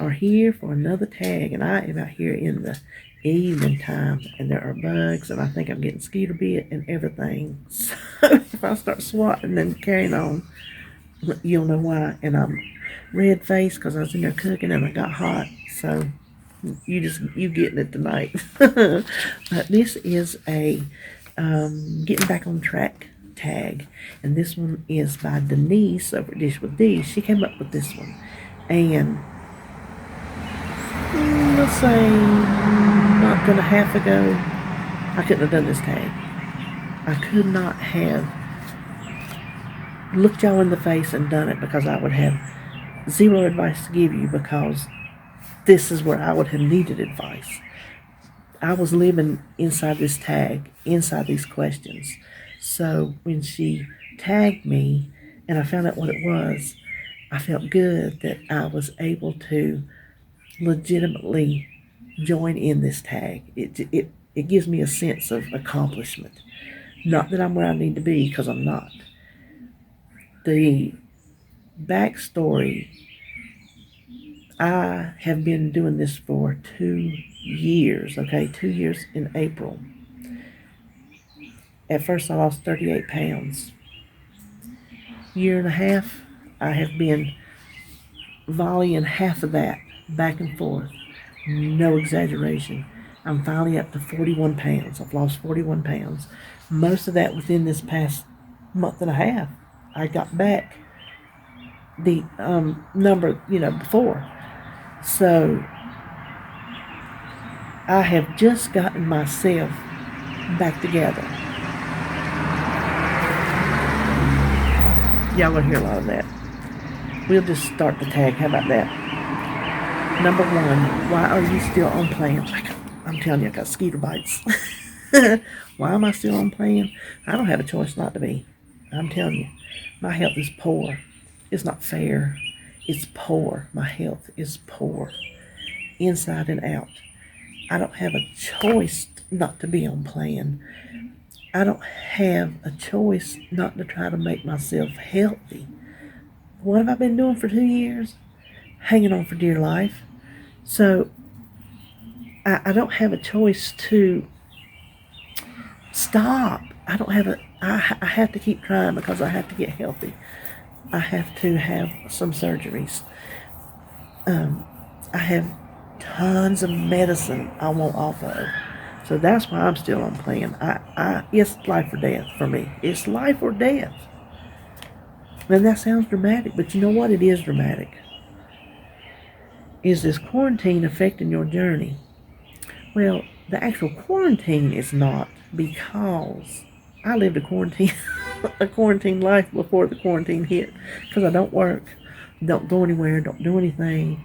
are here for another tag, and I am out here in the evening time, and there are bugs, and I think I'm getting skeeter bit and everything. So if I start swatting and carrying on, you'll know why. And I'm red faced because I was in there cooking and I got hot. So you getting it tonight. But this is a getting back on track tag, and this one is by Denise over Dish with Dee. She came up with this one, and let's say month and a half ago, I couldn't have done this tag. I could not have looked y'all in the face and done it, because I would have zero advice to give you, because this is where I would have needed advice. I was living inside this tag, inside these questions. So when she tagged me and I found out what it was, I felt good that I was able to legitimately join in this tag. It gives me a sense of accomplishment. Not that I'm where I need to be, because I'm not. The backstory, I have been doing this for 2 years, okay? 2 years in April. At first I lost 38 pounds. Year and a half, I have been volleying half of that back and forth. No exaggeration. I'm finally up to 41 pounds. I've lost 41 pounds. Most of that within this past month and a half. I got back the number, before. So I have just gotten myself back together. Y'all gonna hear a lot of that. We'll just start the tag. How about that? Number one, why are you still on plan? I'm telling you, I got skeeter bites. Why am I still on plan? I don't have a choice not to be. I'm telling you, my health is poor. It's not fair. It's poor. My health is poor, inside and out. I don't have a choice not to be on plan. I don't have a choice not to try to make myself healthy. What have I been doing for 2 years? Hanging on for dear life. So I don't have a choice to stop. I have to keep trying, because I have to get healthy. I have to have some surgeries. I have tons of medicine I want off of. So that's why I'm still on plan. It's life or death for me. It's life or death. And that sounds dramatic, but you know what? It is dramatic. Is this quarantine affecting your journey? Well, the actual quarantine is not, because I lived a quarantine life before the quarantine hit, because I don't work, don't go anywhere, don't do anything.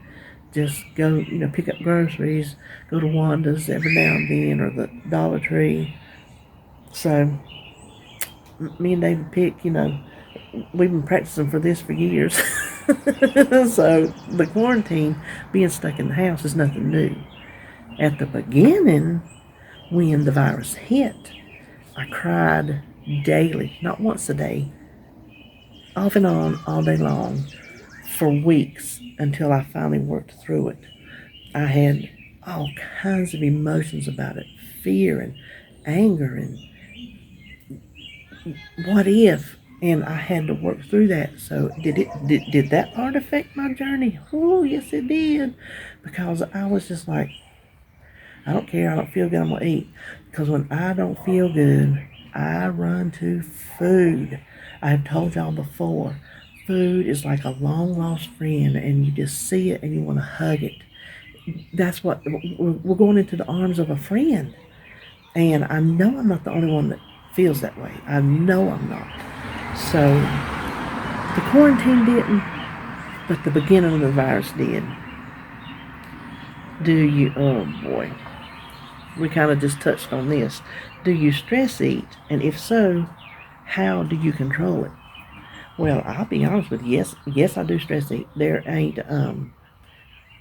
Just go, pick up groceries, go to Wanda's every now and then, or the Dollar Tree. So me and David Pick, we've been practicing for this for years. So the quarantine, being stuck in the house, is nothing new. At the beginning, when the virus hit, I cried daily, not once a day, off and on, all day long, for weeks, until I finally worked through it. I had all kinds of emotions about it, fear and anger and what if, and I had to work through that. So did that part affect my journey? Oh, yes it did, because I was just like, I don't care, I don't feel good, I'm gonna eat. Because when I don't feel good, I run to food. I've told y'all before, food is like a long lost friend, and you just see it and you want to hug it. That's what we're going into the arms of a friend. And I know I'm not the only one that feels that way. I know I'm not. So the quarantine didn't, but the beginning of the virus did. Oh boy, we kind of just touched on this. Do you stress eat? And if so, how do you control it? Well, I'll be honest with you. Yes, I do stress eat. There ain't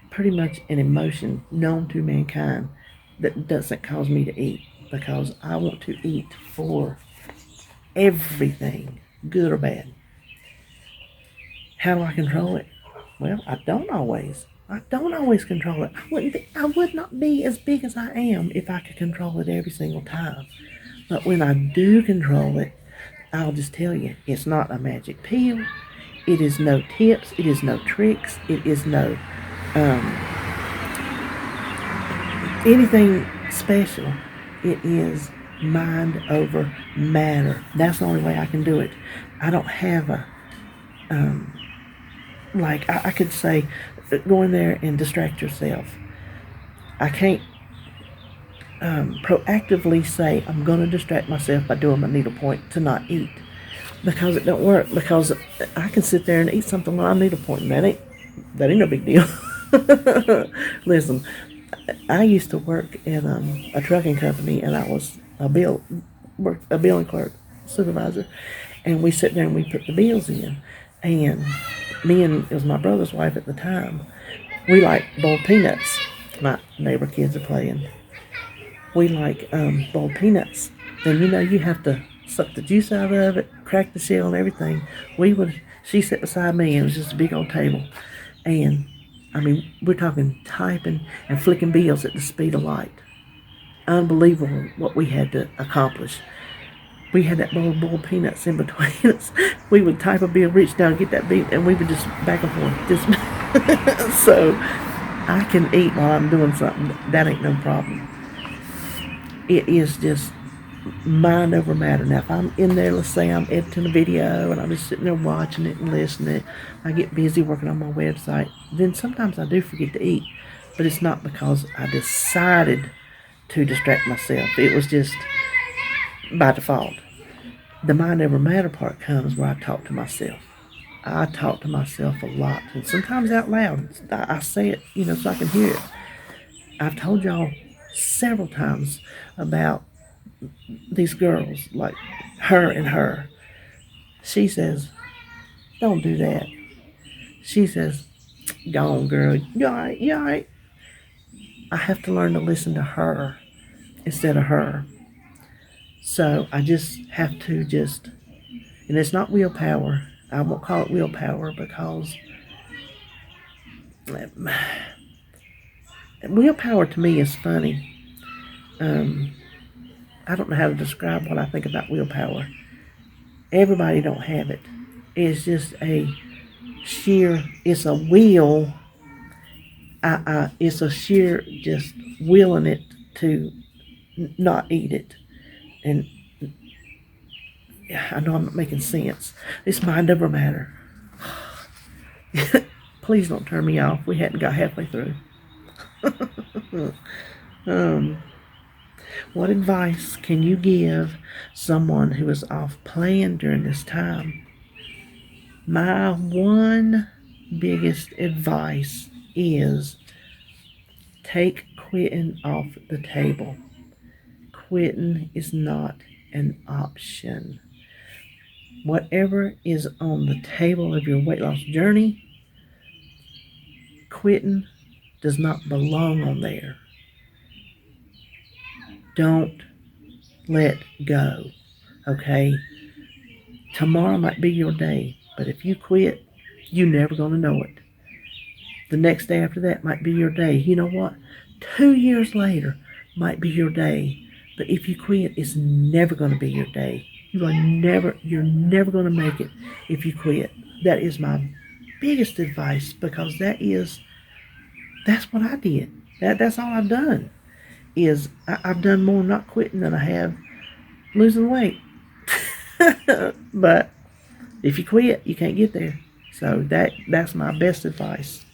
pretty much an emotion known to mankind that doesn't cause me to eat, because I want to eat for everything, good or bad. How do I control it? Well, I don't always. I don't always control it. I would not be as big as I am if I could control it every single time. But when I do control it, I'll just tell you, it's not a magic pill. It is no tips. It is no tricks. It is no um, anything special. It is mind over matter. That's the only way I can do it. I don't have a like I could say, go in there and distract yourself. I can't proactively say I'm going to distract myself by doing my needlepoint to not eat, because it don't work. Because I can sit there and eat something while I'm needlepointing. That ain't no big deal. Listen, I used to work at a trucking company, and I was a billing clerk, supervisor, and we sit there and we put the bills in, and it was my brother's wife at the time. We like boiled peanuts. My neighbor kids are playing. We like boiled peanuts. Then you have to suck the juice out of it, crack the shell and everything. She sat beside me, and it was just a big old table. And, I mean, we're talking typing and flicking bills at the speed of light. Unbelievable what we had to accomplish. We had that bowl of boiled peanuts in between us. We would type a bill, reach down, get that bill, and we would just back and forth. So I can eat while I'm doing something. That ain't no problem. It is just mind over matter. Now, if I'm in there, let's say I'm editing a video and I'm just sitting there watching it and listening, I get busy working on my website, then sometimes I do forget to eat. But it's not because I decided to distract myself. It was just by default. The mind over matter part comes where I talk to myself. I talk to myself a lot, and sometimes out loud. I say it, so I can hear it. I've told y'all several times about these girls, like her and her. She says, don't do that. She says, go on, girl. You all right? You all right? I have to learn to listen to her instead of her. So I just have to and it's not willpower. I won't call it willpower, because willpower to me is funny. I don't know how to describe what I think about willpower. Everybody don't have it. It's just it's a will. It's a sheer just willing it to not eat it. And I know I'm not making sense. It's mind over matter. Please don't turn me off. We hadn't got halfway through. What advice can you give someone who is off playing during this time? My one biggest advice is take quitting off the table. Quitting is not an option. Whatever is on the table of your weight loss journey, quitting does not belong on there. Don't let go, okay? Tomorrow might be your day, but if you quit, you're never going to know it. The next day after that might be your day. You know what? 2 years later might be your day. But if you quit, it's never going to be your day. You're never going to make it if you quit. That is my biggest advice, because that's what I did. That's all I've done. I've done more not quitting than I have losing weight. But if you quit, you can't get there. So that's my best advice.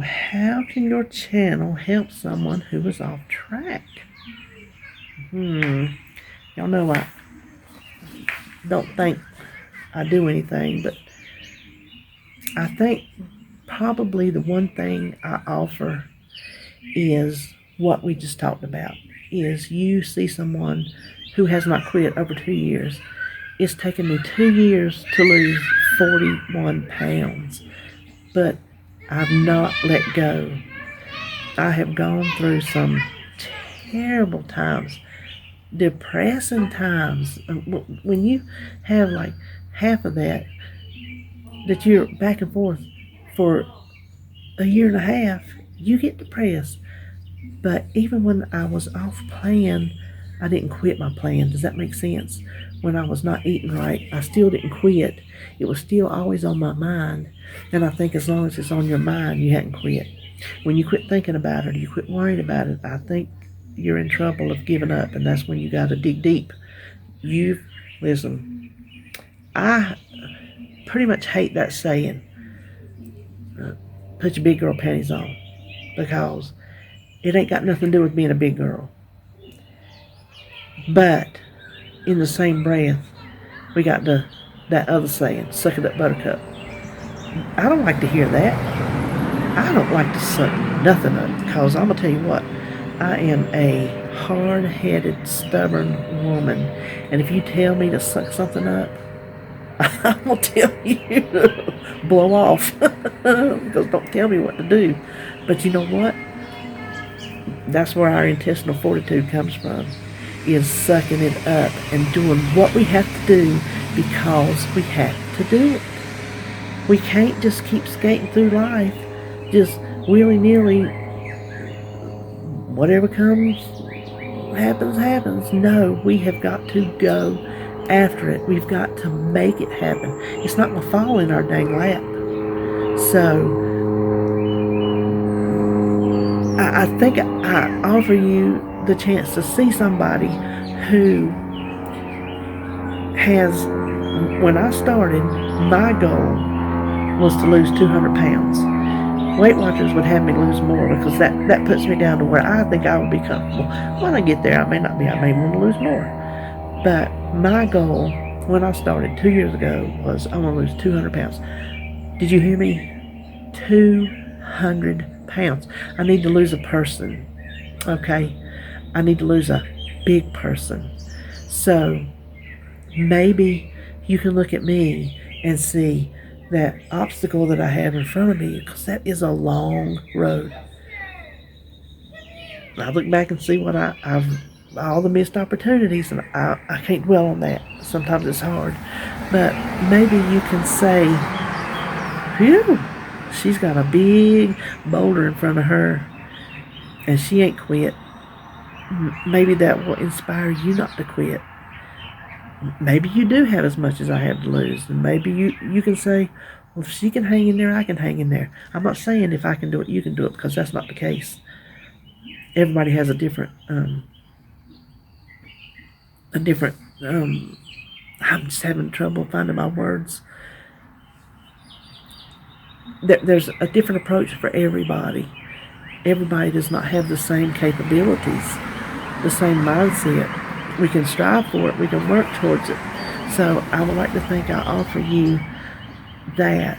How can your channel help someone who is off track? Y'all know I don't think I do anything, but I think probably the one thing I offer is what we just talked about. Is you see someone who has not quit over 2 years. It's taken me 2 years to lose 41 pounds, but I've not let go. I have gone through some terrible times, depressing times. When you have like half of that, that you're back and forth for a year and a half, you get depressed. But even when I was off plan, I didn't quit my plan. Does that make sense? When I was not eating right, I still didn't quit. It was still always on my mind. And I think as long as it's on your mind, you hadn't quit. When you quit thinking about it, or you quit worrying about it, I think you're in trouble of giving up. And that's when you got to dig deep. Listen, I pretty much hate that saying, put your big girl panties on, because it ain't got nothing to do with being a big girl. But in the same breath, we got that other saying, suck it up, buttercup. I don't like to hear that. I don't like to suck nothing up, because I'm going to tell you what, I am a hard-headed, stubborn woman. And if you tell me to suck something up, I'm going to tell you to blow off. Because don't tell me what to do. But you know what? That's where our intestinal fortitude comes from, is sucking it up and doing what we have to do because we have to do it. We can't just keep skating through life, just willy-nilly, whatever comes, happens. No, we have got to go after it. We've got to make it happen. It's not going to fall in our dang lap. So, I think I offer you the chance to see somebody who has, when I started, my goal was to lose 200 pounds. Weight Watchers would have me lose more, because that puts me down to where I think I would be comfortable. When I get there, I may not be. I may want to lose more. But my goal when I started 2 years ago was I want to lose 200 pounds. Did you hear me? 200 pounds. I need to lose a person. Okay? I need to lose a big person. So maybe you can look at me and see that obstacle that I have in front of me, because that is a long road. I look back and see what I've all the missed opportunities, and I can't dwell on that. Sometimes it's hard. But maybe you can say, phew, she's got a big boulder in front of her, and she ain't quit. Maybe that will inspire you not to quit. Maybe you do have as much as I have to lose. And maybe you can say, well, if she can hang in there, I can hang in there. I'm not saying if I can do it, you can do it, because that's not the case. Everybody has a different, I'm just having trouble finding my words. There's a different approach for everybody. Everybody does not have the same capabilities, the same mindset. We can strive for it. We can work towards it. So I would like to think I offer you that.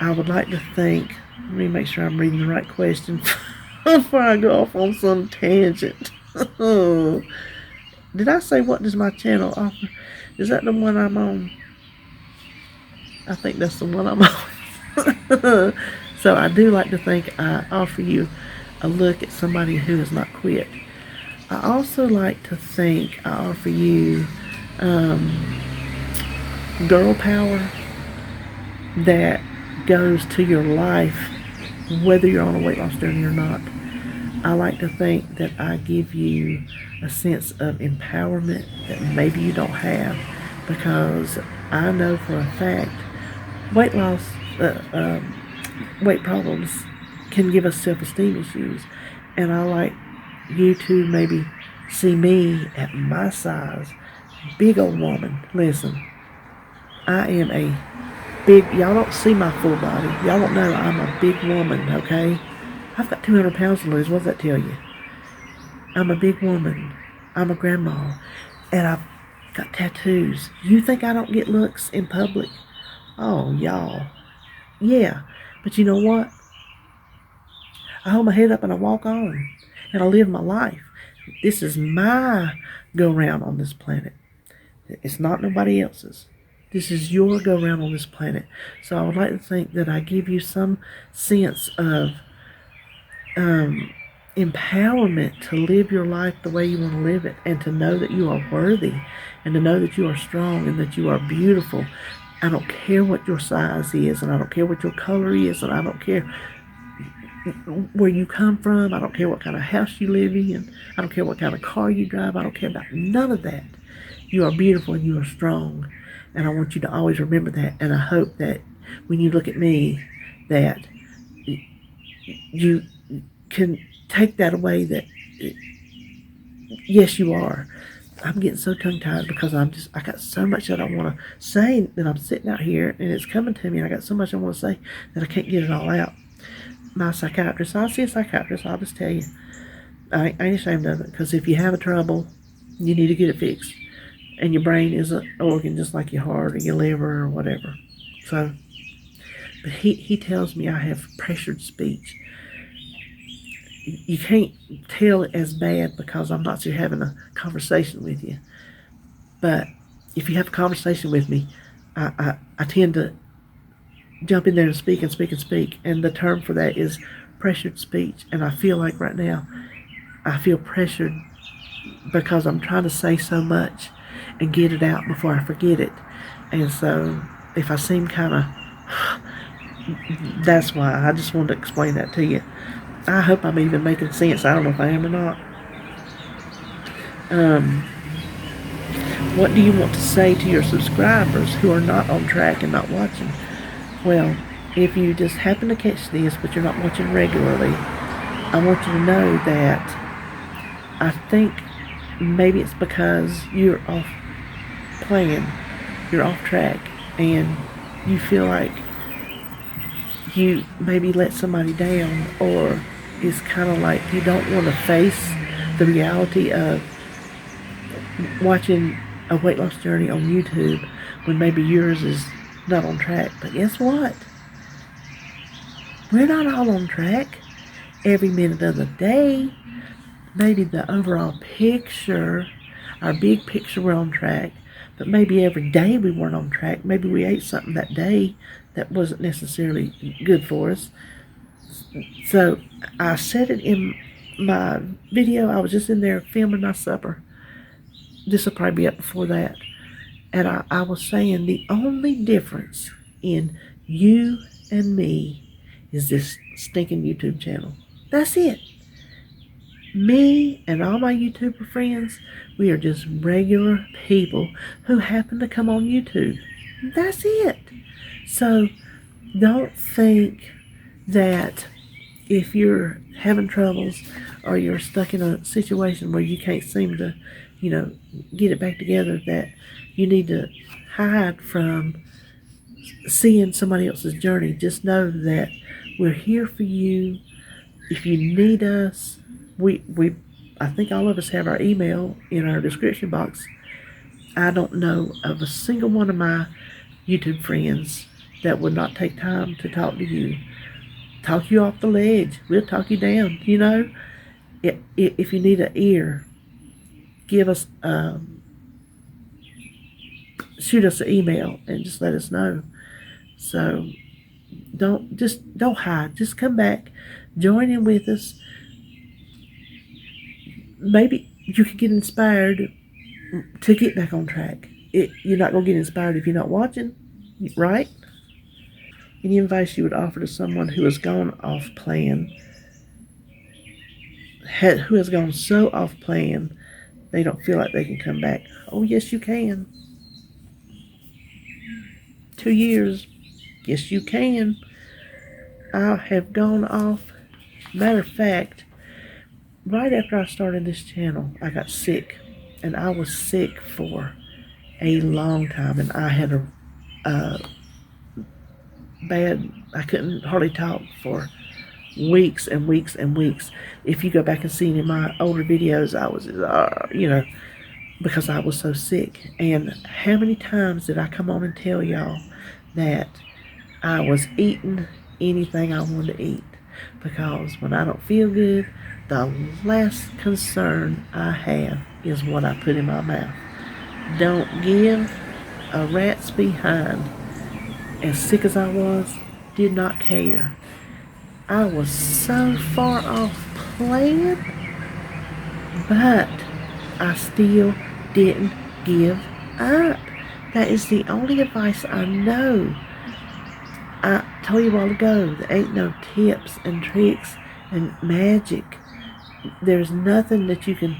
I would like to think, let me make sure I'm reading the right question before I go off on some tangent. Did I say what does my channel offer? Is that the one I'm on? I think that's the one I'm on. So I do like to think I offer you a look at somebody who has not quit. I also like to think I offer you girl power that goes to your life, whether you're on a weight loss journey or not. I like to think that I give you a sense of empowerment that maybe you don't have, because I know for a fact weight loss, weight problems can give us self-esteem issues, and I like you to maybe see me at my size, big old woman. Listen, I am a big, y'all don't see my full body. Y'all don't know I'm a big woman, okay? I've got 200 pounds to lose. What does that tell you? I'm a big woman. I'm a grandma. And I've got tattoos. You think I don't get looks in public? Oh, y'all. Yeah. But you know what? I hold my head up and I walk on. And I live my life. This is my go-round on this planet. It's not nobody else's. This is your go-round on this planet. So I would like to think that I give you some sense of empowerment to live your life the way you want to live it, and to know that you are worthy, and to know that you are strong, and that you are beautiful. I don't care what your size is, and I don't care what your color is, and I don't care where you come from. I don't care what kind of house you live in. I don't care what kind of car you drive. I don't care about none of that. You are beautiful and you are strong. And I want you to always remember that. And I hope that when you look at me, that you can take that away, that yes, you are. I'm getting so tongue-tied because I got so much that I want to say, that I'm sitting out here and it's coming to me, and I got so much I want to say that I can't get it all out. My psychiatrist, I see a psychiatrist, I'll just tell you, I ain't ashamed of it, because if you have a trouble, you need to get it fixed. And your brain is an organ just like your heart or your liver or whatever. So, but he tells me I have pressured speech. You can't tell it as bad because I'm not still having a conversation with you. But if you have a conversation with me, I tend to jump in there and speak and speak and speak. And the term for that is pressured speech. And I feel like right now, I feel pressured because I'm trying to say so much and get it out before I forget it. And so if I seem kind of, that's why I just wanted to explain that to you. I hope I'm even making sense. I don't know if I am or not. What do you want to say to your subscribers who are not on track and not watching? Well, if you just happen to catch this but you're not watching regularly, I want you to know that I think maybe it's because you're off plan, you're off track, and you feel like you maybe let somebody down, or it's kind of like you don't want to face the reality of watching a weight loss journey on YouTube when maybe yours is not on track. But guess what? We're not all on track every minute of the day. Maybe the overall picture, our big picture, we're on track, but maybe every day we weren't on track. Maybe we ate something that day that wasn't necessarily good for us. So I said it in my video. I was just in there filming my supper. This will probably be up before that. And I was saying the only difference in you and me is this stinking YouTube channel. That's it. Me and all my YouTuber friends, we are just regular people who happen to come on YouTube. That's it. So don't think that if you're having troubles or you're stuck in a situation where you can't seem to, get it back together, that you need to hide from seeing somebody else's journey. Just know that we're here for you. If you need us, I think all of us have our email in our description box. I don't know of a single one of my YouTube friends that would not take time to talk to you. Talk you off the ledge. We'll talk you down, If you need an ear, give us, shoot us an email and just let us know. So don't hide. Just come back, join in with us. Maybe you can get inspired to get back on track. You're not going to get inspired if you're not watching, right? Any advice you would offer to someone who has gone off plan, who has gone so off plan, they don't feel like they can come back? Oh, yes, you can. 2 years. Yes, you can. I have gone off. Matter of fact, right after I started this channel, I got sick. And I was sick for a long time. And I had a bad, I couldn't hardly talk for weeks and weeks and weeks. If you go back and see any of my older videos, I was, because I was so sick. And how many times did I come on and tell y'all that I was eating anything I wanted to eat? Because when I don't feel good, the last concern I have is what I put in my mouth. Don't give a rat's behind. As sick as I was, did not care. I was so far off plan, but I still didn't give up. That is the only advice I know. I told you a while ago, there ain't no tips and tricks and magic. There's nothing that you can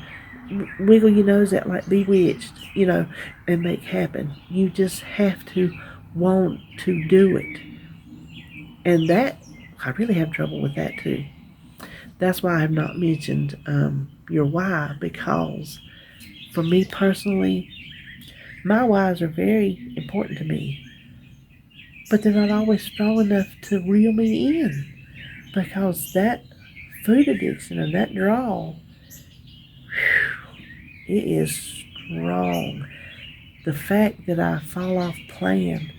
wiggle your nose at like bewitched, and make happen. You just have to want to do it. And that, I really have trouble with that too. That's why I have not mentioned your why, because for me personally, my whys are very important to me, but they're not always strong enough to reel me in, because that food addiction and that draw, it is strong. The fact that I fall off plan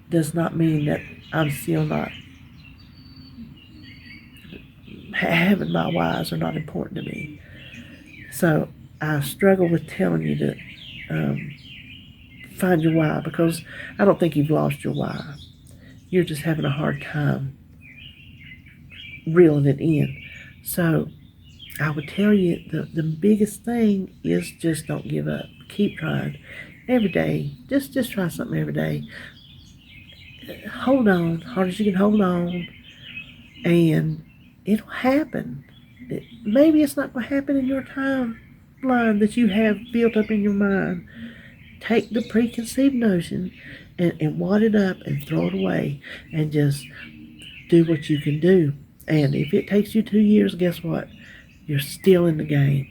does not mean that I'm still not having my whys are not important to me. So I struggle with telling you to find your why, because I don't think you've lost your why. You're just having a hard time reeling it in. So I would tell you the biggest thing is just don't give up. Keep trying. Every day. Just try something every day. Hold on. Hard as you can hold on. And it'll happen. Maybe it's not going to happen in your timeline that you have built up in your mind. Take the preconceived notion and wad it up and throw it away and just do what you can do. And if it takes you 2 years, guess what? You're still in the game.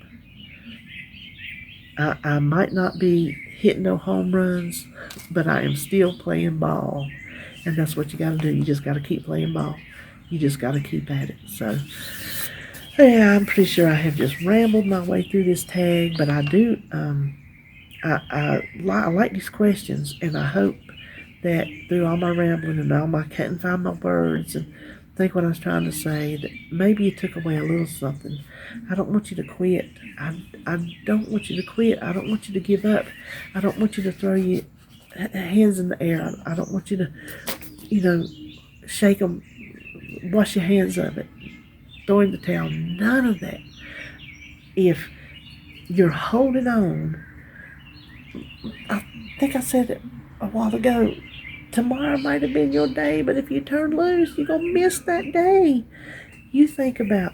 I might not be hitting no home runs, but I am still playing ball. And that's what you got to do. You just got to keep playing ball. You just got to keep at it. So, yeah, I'm pretty sure I have just rambled my way through this tag, but I do, I like these questions, and I hope that through all my rambling and all my can't find my words and think what I was trying to say, that maybe you took away a little something. I don't want you to quit. I don't want you to quit. I don't want you to give up. I don't want you to throw your hands in the air. I don't want you to, shake them, wash your hands of it, throw in the towel. None of that. If you're holding on, I think I said it a while ago, tomorrow might have been your day, but if you turn loose, you're going to miss that day. You think about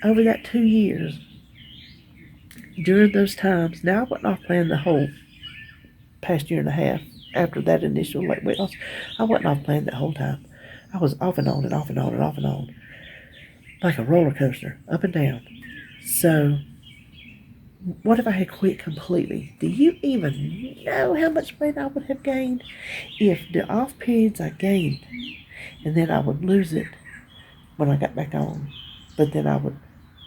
over that 2 years, during those times, now I wasn't off playing the whole past year and a half after that initial weight loss. I wasn't off playing that whole time. I was off and on and off and on and off and on, like a roller coaster, up and down. So what if I had quit completely? Do you even know how much weight I would have gained? If the off periods I gained, and then I would lose it when I got back on, but then I would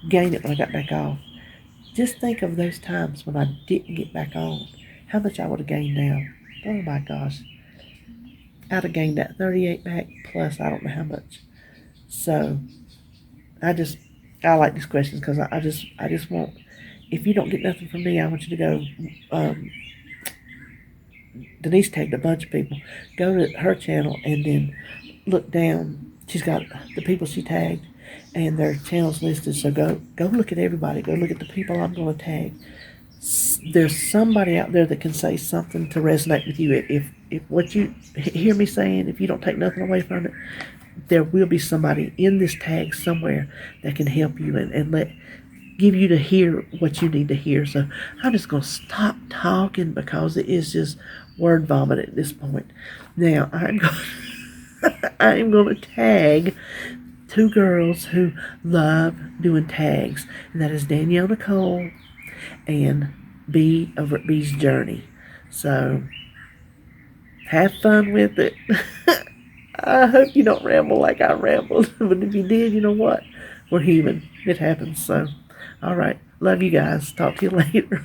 gain it when I got back off. Just think of those times when I didn't get back on. How much I would have gained now. Oh my gosh. I'd have gained that 38 back plus I don't know how much. So I like these questions because I just want, if you don't get nothing from me, I want you to go, Denise tagged a bunch of people. Go to her channel and then look down. She's got the people she tagged and their channels listed. So go look at everybody. Go look at the people I'm going to tag. There's somebody out there that can say something to resonate with you. If what you hear me saying, if you don't take nothing away from it, there will be somebody in this tag somewhere that can help you and give you to hear what you need to hear. So I'm just going to stop talking because it is just word vomit at this point. Now I'm going to tag 2 girls who love doing tags, and that is Danielle Nichole and B over at B's Journey. So have fun with it. I hope you don't ramble like I rambled, but if you did, you know what? We're human. It happens. So, all right. Love you guys. Talk to you later.